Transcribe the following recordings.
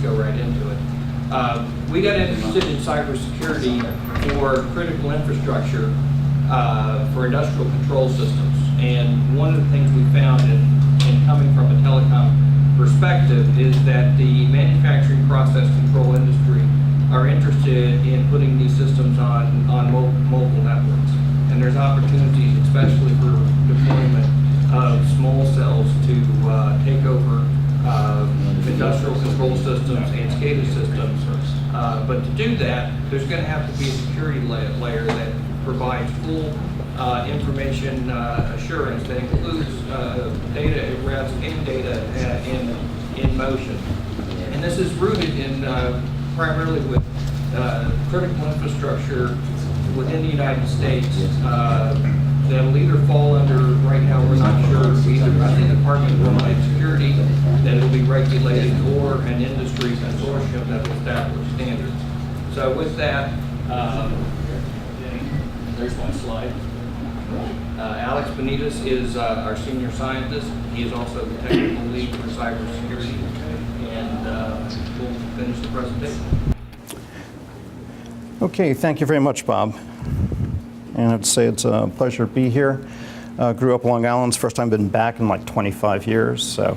just go right into it. We got interested in cybersecurity for critical infrastructure for industrial control systems. And one of the things we found in coming from a telecom perspective is that the manufacturing process control industry are interested in putting these systems on mobile networks. And there's opportunities, especially for deployment of small cells to take over industrial control systems and SCADA systems. But to do that, there's going to have to be a security layer that provides full information assurance that includes data at rest and data in motion. And this is rooted in primarily with critical infrastructure within the United States that'll either fall under, right now we're not sure, either by the Department of Homeland Security, that it'll be regulated, or an industry consortium that will establish standards. So with that, there's my slide. Alex Benitez is our senior scientist. He is also the technical lead for cybersecurity, and we'll finish the presentation. Okay, thank you very much, Bob. And I'd say it's a pleasure to be here. Grew up Long Island. It's the first time I've been back in like 25 years, so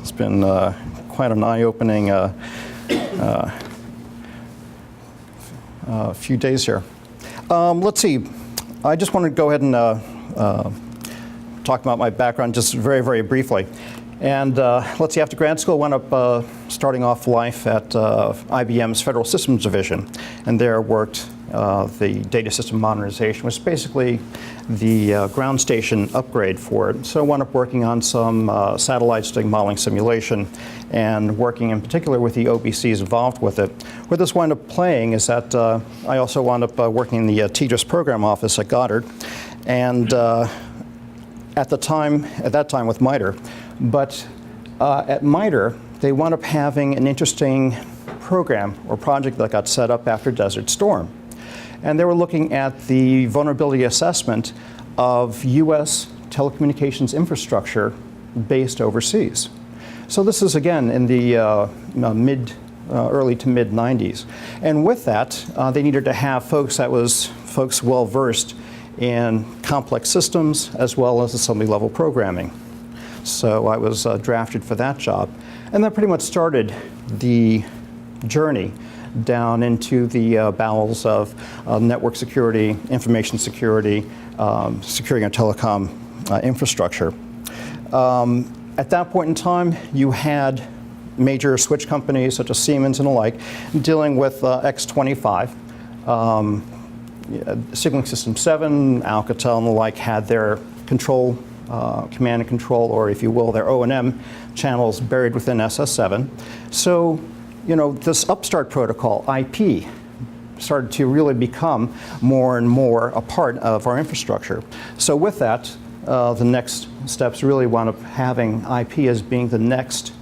it's been quite an eye-opening few days here. Let's see. I just want to go ahead and talk about my background just very, very briefly. And let's see, after grad school, I wound up starting off life at IBM's Federal Systems Division, and there worked the data system modernization, which is basically the ground station upgrade for it. So I wound up working on some satellites, doing modeling simulation, and working in particular with the OBCs involved with it. Where this wound up playing is that I also wound up working in the TDRIS program office at Goddard, and at that time with MITRE. But at MITRE, they wound up having an interesting program or project that got set up after Desert Storm. And they were looking at the vulnerability assessment of US telecommunications infrastructure based overseas. So this is, again, in the early to mid 90s. And with that, they needed to have folks well versed in complex systems as well as assembly level programming. So I was drafted for that job. And that pretty much started the journey down into the bowels of network security, information security, securing our telecom infrastructure. At that point in time, you had major switch companies such as Siemens and the like dealing with X25. Signaling System 7, Alcatel and the like had their control, command and control, or if you will, their O&M channels buried within SS7. So, you know, this upstart protocol, IP, started to really become more and more a part of our infrastructure. So with that, the next steps really wound up having IP as being the next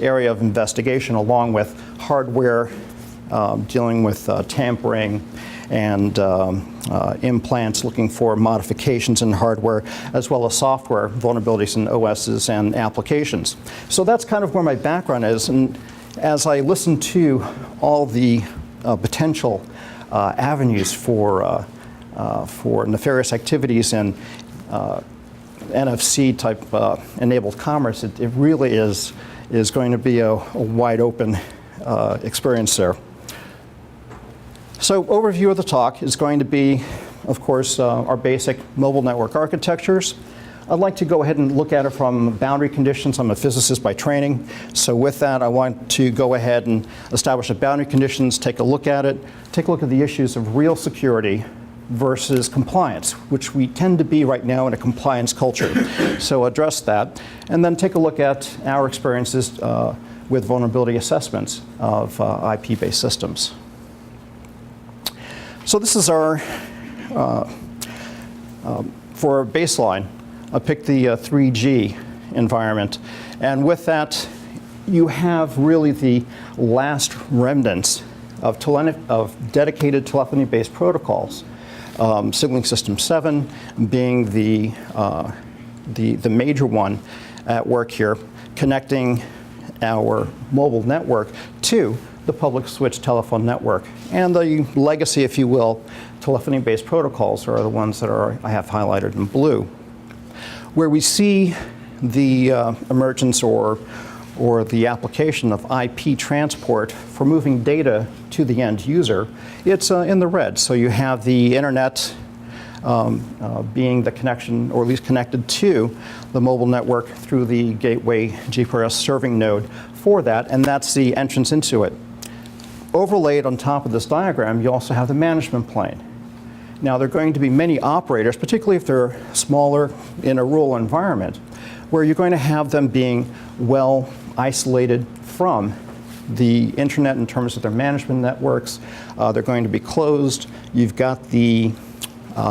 area of investigation, along with hardware, dealing with tampering and implants, looking for modifications in hardware, as well as software vulnerabilities in OSs and applications. So that's kind of where my background is. And as I listen to all the potential avenues for nefarious activities and NFC type enabled commerce, it really is going to be a wide open experience there. So overview of the talk is going to be, of course, our basic mobile network architectures. I'd like to go ahead and look at it from boundary conditions. I'm a physicist by training. So with that, I want to go ahead and establish the boundary conditions, take a look at it, take a look at the issues of real security versus compliance, which we tend to be right now in a compliance culture. So address that, and then take a look at our experiences with vulnerability assessments of IP-based systems. So this is our, for a baseline, I picked the 3G environment. And with that, you have really the last remnants of dedicated telephony-based protocols. Signaling System 7 being the major one at work here. connecting our mobile network to the public switch telephone network. And the legacy, if you will, telephony-based protocols are the ones that I have highlighted in blue. Where we see the emergence or the application of IP transport for moving data to the end user, it's in the red. So you have the internet being the connection, or at least connected to the mobile network through the gateway GPRS serving node for that, and that's the entrance into it. Overlaid on top of this diagram, you also have the management plane. Now, there are going to be many operators, particularly if they're smaller in a rural environment, where you're going to have them being well isolated from the internet in terms of their management networks. They're going to be closed. You've got the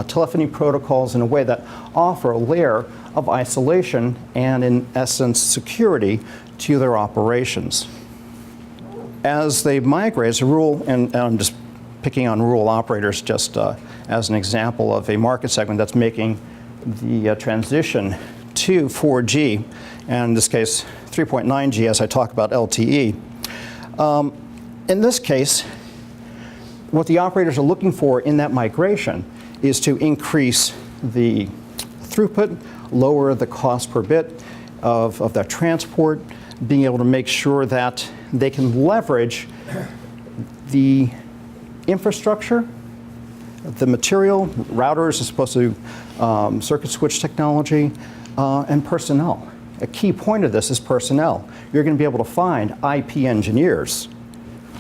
telephony protocols in a way that offer a layer of isolation and, in essence, security to their operations. As they migrate, as a rural, and I'm just picking on rural operators just as an example of a market segment that's making the transition to 4G, and in this case 3.9G as I talk about LTE. In this case, what the operators are looking for in that migration is to increase the throughput, lower the cost per bit of that transport, being able to make sure that they can leverage the infrastructure, the material, routers as opposed to circuit switch technology, and personnel. A key point of this is personnel. You're going to be able to find IP engineers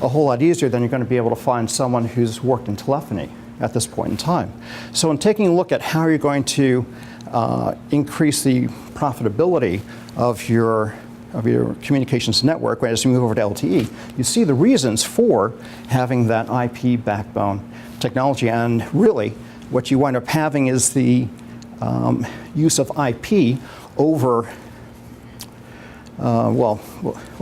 a whole lot easier than you're going to be able to find someone who's worked in telephony at this point in time. So in taking a look at how you're going to increase the profitability of your communications network as you move over to LTE, you see the reasons for having that IP backbone technology, and really what you wind up having is the use of IP over we'll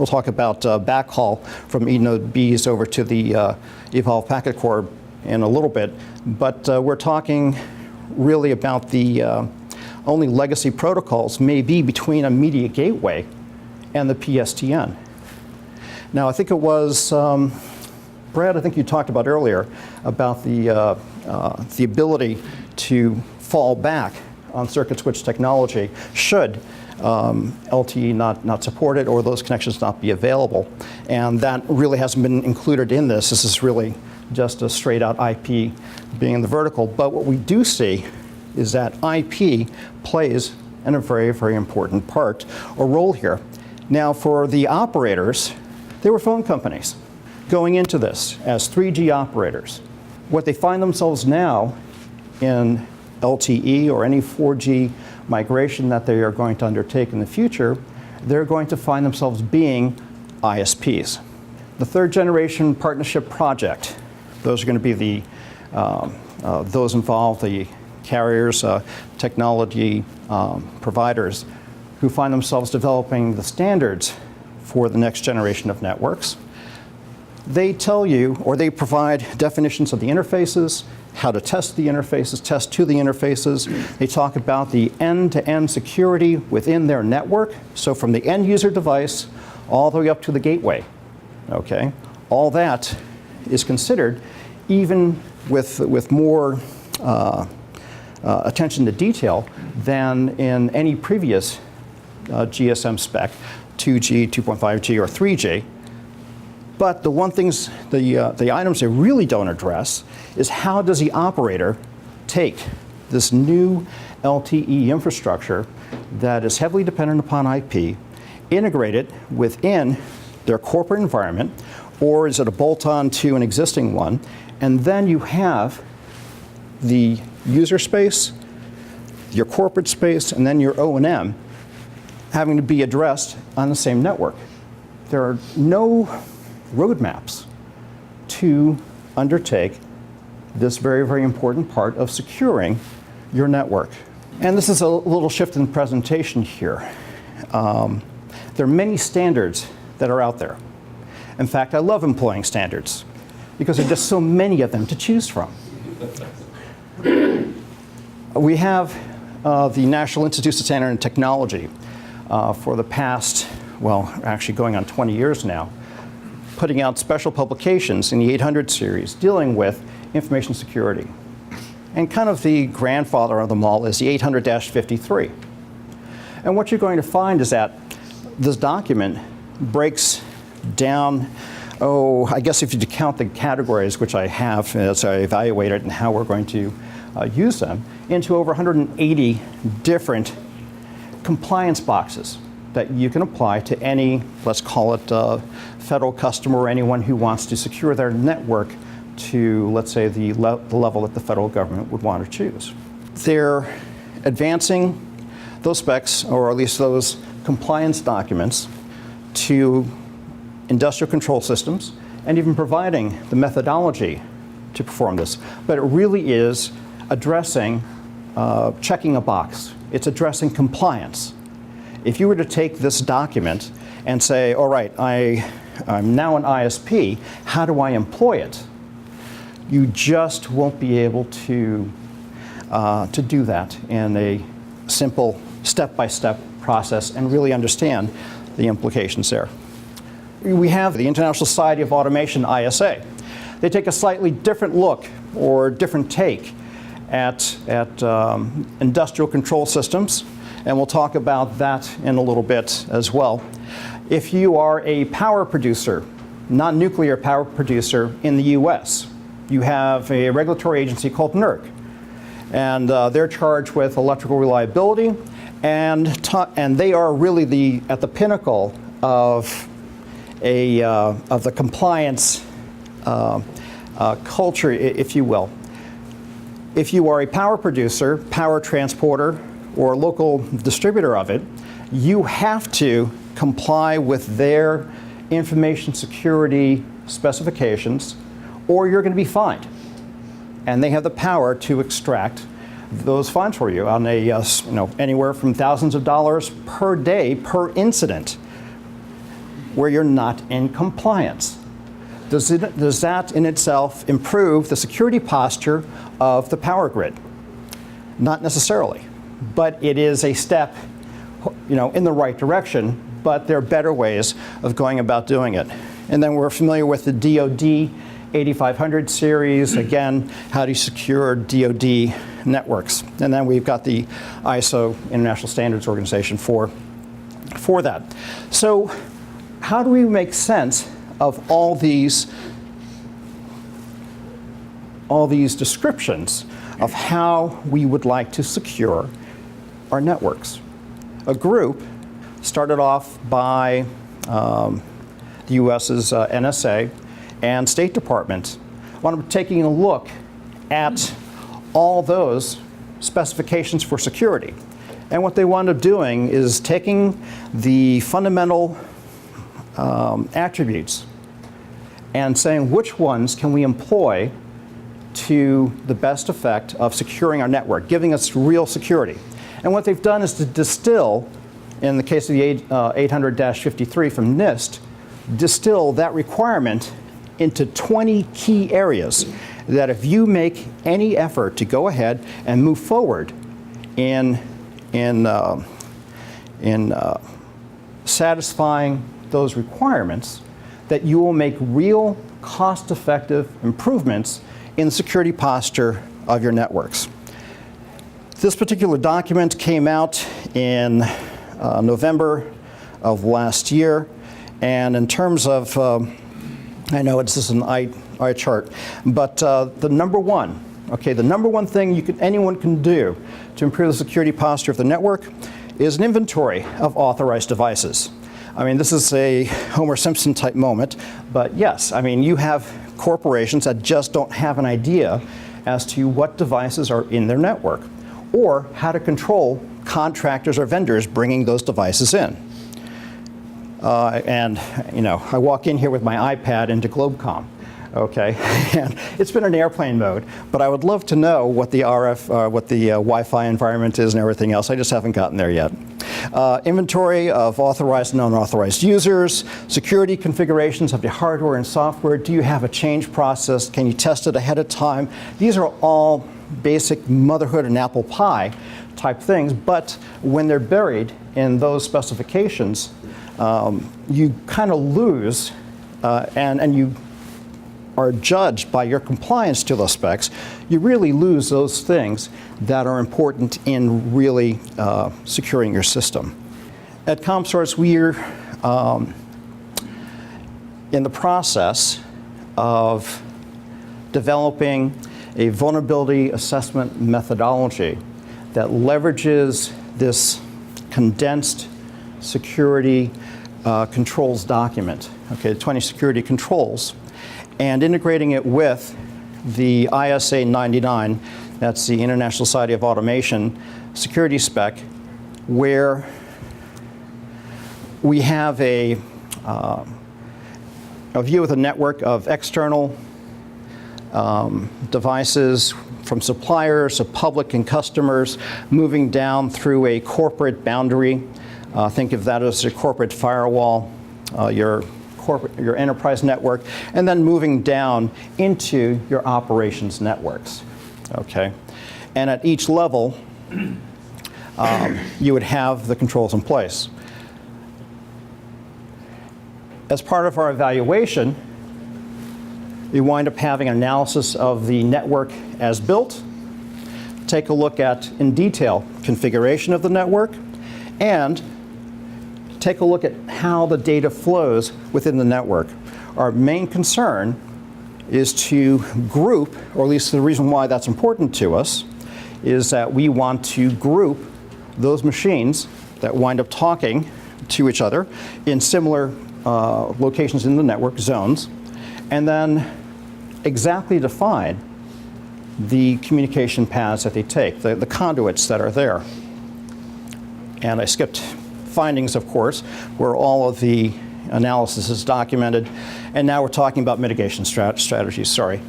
talk about backhaul from eNode Bs over to the Evolved Packet Core in a little bit, but we're talking really about the only legacy protocols may be between a media gateway and the PSTN. Now, I think it was Brad, I think you talked about earlier about the ability to fall back on circuit switch technology should LTE not support it or those connections not be available. And that really hasn't been included in this. This is really just a straight out IP being in the vertical. But what we do see is that IP plays in a very, very important part or role here. Now, for the operators, they were phone companies going into this as 3G operators. What they find themselves now in LTE or any 4G migration that they are going to undertake in the future, they're going to find themselves being ISPs. The third generation partnership project, those are going to be the those involved, the carriers, technology providers who find themselves developing the standards for the next generation of networks. They tell you, or they provide definitions of the interfaces, how to test the interfaces, test to the interfaces. They talk about the end-to-end security within their network, so from the end user device all the way up to the gateway. Okay, all that is considered, even with more attention to detail than in any previous GSM spec, 2G, 2.5G, or 3G. But the the items they really don't address is how does the operator take this new LTE infrastructure that is heavily dependent upon IP, integrate it within their corporate environment, or is it a bolt-on to an existing one? And then you have the user space, your corporate space, and then your O&M having to be addressed on the same network. There are no roadmaps to undertake this very, very important part of securing your network. And this is a little shift in presentation here. There are many standards that are out there. In fact, I love employing standards because there are just so many of them to choose from. We have the National Institute of Standards and Technology for the past well, actually going on 20 years now, putting out special publications in the 800 series dealing with information security. And kind of the grandfather of them all is the 800-53. And what you're going to find is that this document breaks down, I guess if you count the categories, which I have as I evaluate it and how we're going to use them, into over 180 different compliance boxes that you can apply to any, let's call it federal customer or anyone who wants to secure their network to, let's say, the level that the federal government would want to choose. They're advancing those specs, or at least those compliance documents, to industrial control systems, and even providing the methodology to perform this. But it really is addressing, checking a box. It's addressing compliance. If you were to take this document and say, all right, I'm now an ISP, how do I employ it? You just won't be able to do that in a simple step-by-step process and really understand the implications there. We have the International Society of Automation, ISA. They take a slightly different look or different take at industrial control systems, and we'll talk about that in a little bit as well. If you are a power producer, non-nuclear power producer in the US, you have a regulatory agency called NERC, and they're charged with electrical reliability, and they are really at the pinnacle of the compliance culture, if you will. If you are a power producer, power transporter, or local distributor of it, you have to comply with their information security specifications, or you're going to be fined. And they have the power to extract those fines for you on a anywhere from thousands of dollars per day per incident where you're not in compliance. Does that in itself improve the security posture of the power grid? Not necessarily, but it is a step in the right direction, but there are better ways of going about doing it. And then we're familiar with the DoD 8500 series, again, how do you secure DoD networks? And then we've got the ISO International Standards Organization for that. So how do we make sense of all these descriptions of how we would like to secure our networks? A group started off by the US's NSA and State Department wound up taking a look at all those specifications for security. And what they wound up doing is taking the fundamental attributes and saying which ones can we employ to the best effect of securing our network, giving us real security. And what they've done is to distill, in the case of the 800-53 from NIST, distill that requirement into 20 key areas that if you make any effort to go ahead and move forward in satisfying those requirements, that you will make real cost-effective improvements in the security posture of your networks. This particular document came out in November of last year, and in terms of I know it's just an eye chart, but the number one thing anyone can do to improve the security posture of the network is an inventory of authorized devices. I mean, this is a Homer Simpson type moment, but yes, I mean, you have corporations that just don't have an idea as to what devices are in their network or how to control contractors or vendors bringing those devices in. And I walk in here with my iPad into Globecomm, okay, and it's been in airplane mode, but I would love to know what the what the Wi-Fi environment is and everything else. I just haven't gotten there yet. Inventory of authorized and unauthorized users, security configurations of the hardware and software. Do you have a change process? Can you test it ahead of time? These are all basic motherhood and apple pie type things, but when they're buried in those specifications, you kind of lose, and you are judged by your compliance to those specs, you really lose those things that are important in really securing your system. At ComSource, we're in the process of developing a vulnerability assessment methodology that leverages this condensed security controls document, okay, 20 security controls, and integrating it with the ISA 99, that's the International Society of Automation security spec, where we have a view of the network of external devices from suppliers to public and customers, moving down through a corporate boundary. Think of that as a corporate firewall, your enterprise network, and then moving down into your operations networks. Okay, and at each level, you would have the controls in place. As part of our evaluation, we wind up having an analysis of the network as built, take a look at, in detail, configuration of the network, and take a look at how the data flows within the network. Our main concern is to group, or at least the reason why that's important to us, is that we want to group those machines that wind up talking to each other in similar locations in the network, zones, and then exactly define the communication paths that they take, the conduits that are there. And I skipped findings, of course, where all of the analysis is documented, and now we're talking about mitigation strategies, sorry.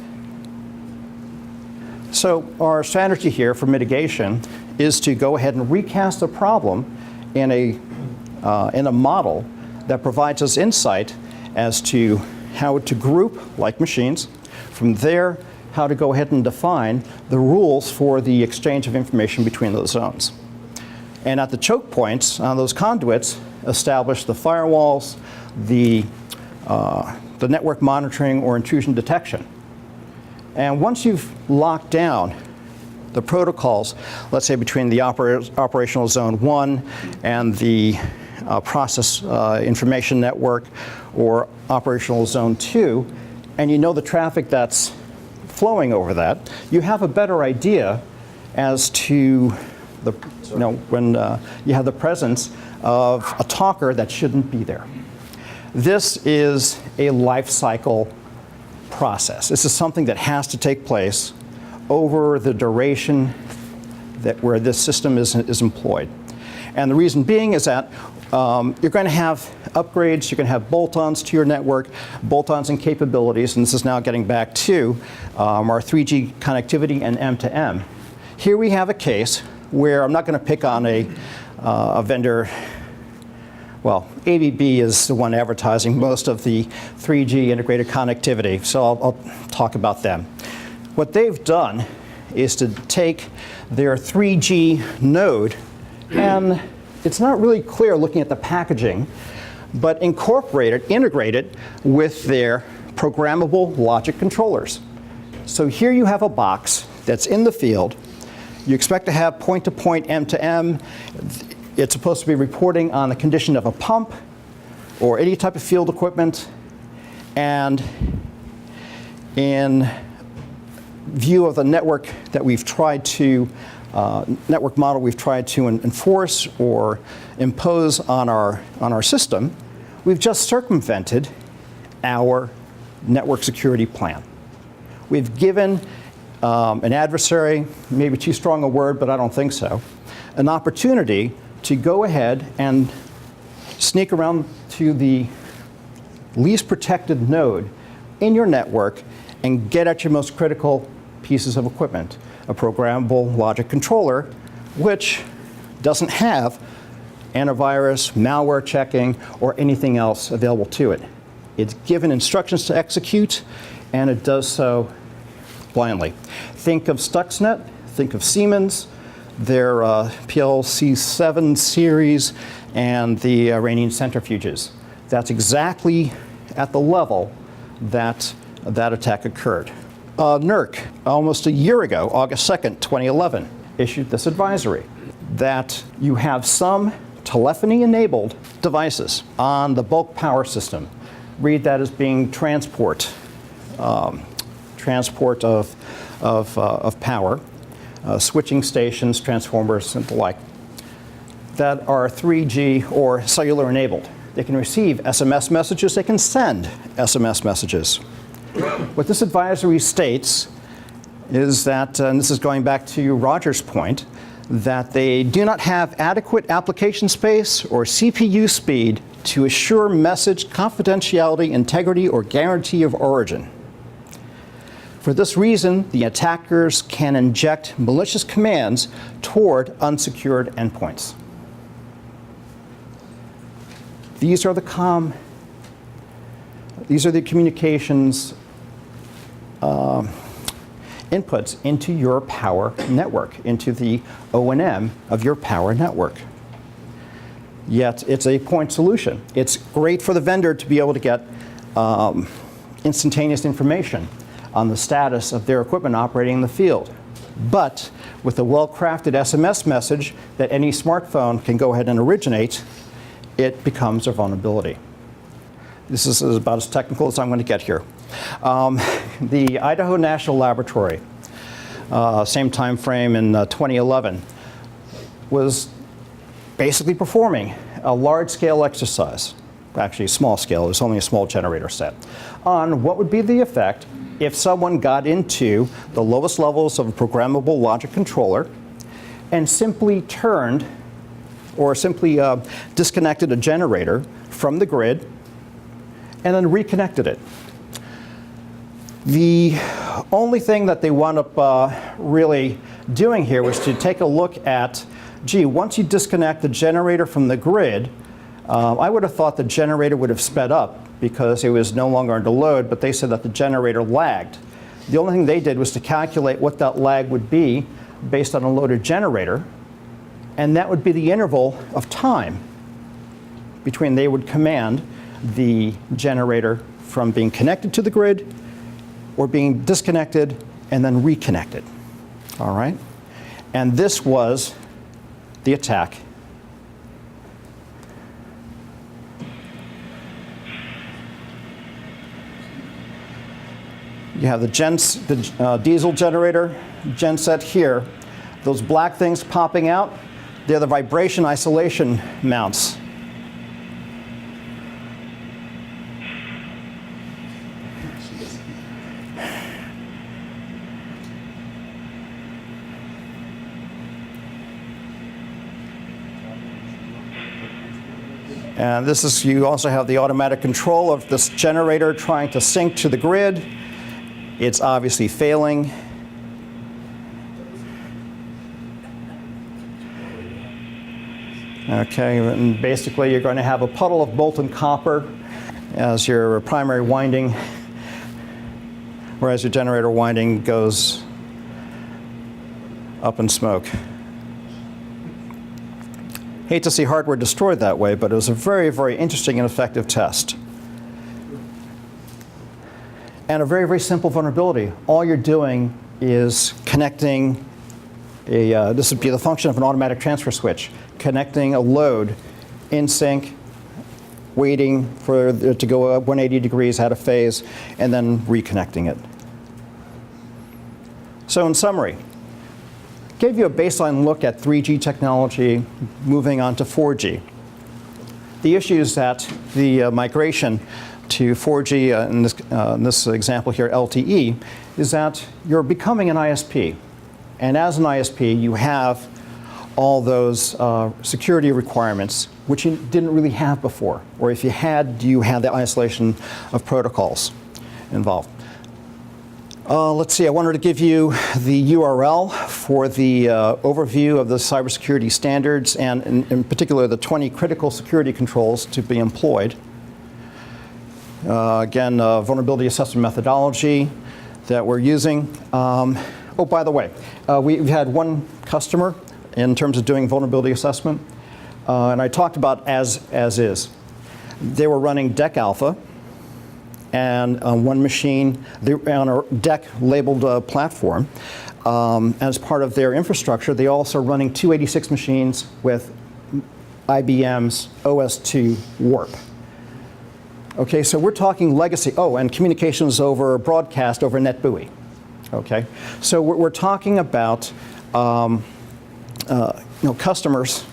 So our strategy here for mitigation is to go ahead and recast the problem in a model that provides us insight as to how to group like machines. From there, how to go ahead and define the rules for the exchange of information between those zones. And at the choke points on those conduits, establish the firewalls, the network monitoring or intrusion detection. And once you've locked down the protocols, let's say between the operational zone 1 and the process information network or operational zone 2, and you know the traffic that's flowing over that, you have a better idea as to when you have the presence of a talker that shouldn't be there. This is a life cycle process. This is something that has to take place over the duration where this system is employed. And the reason being is that you're going to have upgrades, you're going to have bolt-ons to your network, bolt-ons and capabilities, and this is now getting back to our 3G connectivity and M2M. Here we have a case where I'm not going to pick on a vendor. Well, ABB is the one advertising most of the 3G integrated connectivity, so I'll talk about them. What they've done is to take their 3G node, and it's not really clear looking at the packaging, but integrate it with their programmable logic controllers. So here you have a box that's in the field. You expect to have point-to-point M2M. It's supposed to be reporting on the condition of a pump or any type of field equipment. And in view of the network that we've tried to, network model we've tried to enforce or impose on our system, we've just circumvented our network security plan. We've given an adversary, maybe too strong a word, but I don't think so, an opportunity to go ahead and sneak around to the least protected node in your network and get at your most critical pieces of equipment, a programmable logic controller, which doesn't have antivirus, malware checking, or anything else available to it. It's given instructions to execute, and it does so blindly. Think of Stuxnet, think of Siemens, their PLC7 series, and the Iranian centrifuges. That's exactly at the level that that attack occurred. NERC, almost a year ago, August 2nd, 2011, issued this advisory that you have some telephony-enabled devices on the bulk power system. Read that as being transport of power, switching stations, transformers, and the like, that are 3G or cellular enabled. They can receive SMS messages, they can send SMS messages. What this advisory states is that, and this is going back to Roger's point, that they do not have adequate application space or CPU speed to assure message confidentiality, integrity, or guarantee of origin. For this reason, the attackers can inject malicious commands toward unsecured endpoints. These are the communications inputs into your power network, into the O&M of your power network. Yet it's a point solution. It's great for the vendor to be able to get instantaneous information on the status of their equipment operating in the field. But with a well-crafted SMS message that any smartphone can go ahead and originate, it becomes a vulnerability. This is about as technical as I'm going to get here. The Idaho National Laboratory, same time frame in 2011, was basically performing a large-scale exercise, actually small scale, it was only a small generator set, on what would be the effect if someone got into the lowest levels of a programmable logic controller and simply turned or simply disconnected a generator from the grid and then reconnected it. The only thing that they wound up really doing here was to take a look at, gee, once you disconnect the generator from the grid, I would have thought the generator would have sped up because it was no longer under load, but they said that the generator lagged. The only thing they did was to calculate what that lag would be based on a loaded generator, and that would be the interval of time between they would command the generator from being connected to the grid or being disconnected and then reconnected. All right? And this was the attack. You have the diesel generator genset here. Those black things popping out, they're the vibration isolation mounts. And this is, you also have the automatic control of this generator trying to sync to the grid. It's obviously failing. Okay, and basically you're going to have a puddle of molten copper as your primary winding, whereas your generator winding goes up in smoke. Hate to see hardware destroyed that way, but it was a very, very interesting and effective test. And a very, very simple vulnerability. All you're doing is connecting this would be the function of an automatic transfer switch, connecting a load in sync, waiting for it to go up 180 degrees out of phase, and then reconnecting it. So in summary, gave you a baseline look at 3G technology moving on to 4G. The issues that the migration to 4G, in this example here, LTE, is that you're becoming an ISP. And as an ISP, you have all those security requirements, which you didn't really have before. Or if you had, you had the isolation of protocols involved. Let's see, I wanted to give you the URL for the overview of the cybersecurity standards and in particular the 20 critical security controls to be employed. Again, vulnerability assessment methodology that we're using. Oh, by the way, we've had one customer in terms of doing vulnerability assessment and I talked about as is. They were running DEC Alpha, and on one machine, they were on a DEC labeled platform. As part of their infrastructure, they also running 286 machines with IBM's OS2 Warp. Okay, so we're talking legacy. Oh, and communications over broadcast over NetBUI. Okay, so we're talking about customers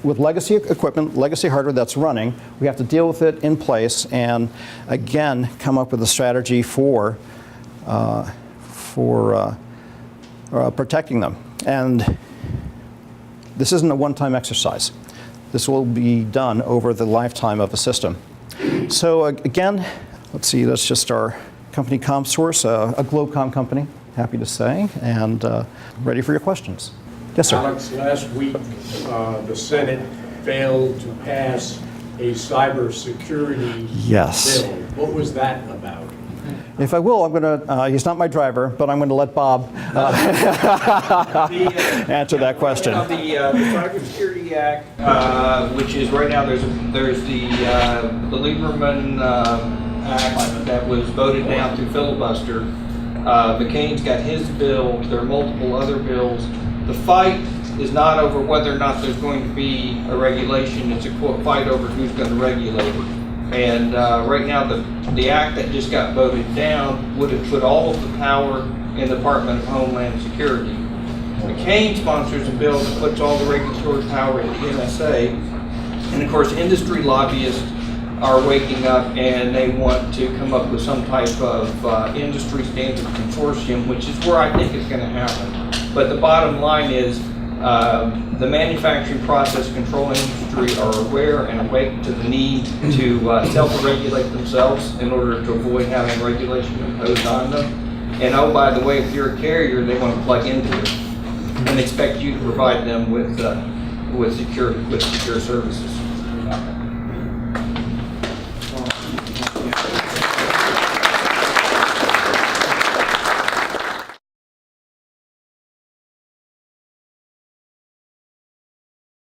with legacy equipment, legacy hardware that's running. We have to deal with it in place, and again, come up with a strategy for protecting them. And this isn't a one-time exercise. This will be done over the lifetime of a system. So again, let's see, that's just our company ComSource, a Globecomm company, happy to say, and ready for your questions. Yes, sir. Alex, last week the Senate failed to pass a cybersecurity bill. What was that about? If I will, I'm going to, he's not my driver, but I'm going to let Bob answer that question. The Cybersecurity Act, which is right now, there's the Lieberman Act that was voted down through filibuster. McCain's got his bill. There are multiple other bills. The fight is not over whether or not there's going to be a regulation. It's a quote fight over who's going to regulate it. And right now, the act that just got voted down would have put all of the power in the Department of Homeland Security. McCain sponsors a bill that puts all the regulatory power in the NSA. And of course, industry lobbyists are waking up and they want to come up with some type of industry standard consortium, which is where I think it's going to happen. But the bottom line is the manufacturing process control industry are aware and awake to the need to self-regulate themselves in order to avoid having regulation imposed on them. And oh, by the way, if you're a carrier, they want to plug into it and expect you to provide them with secure services.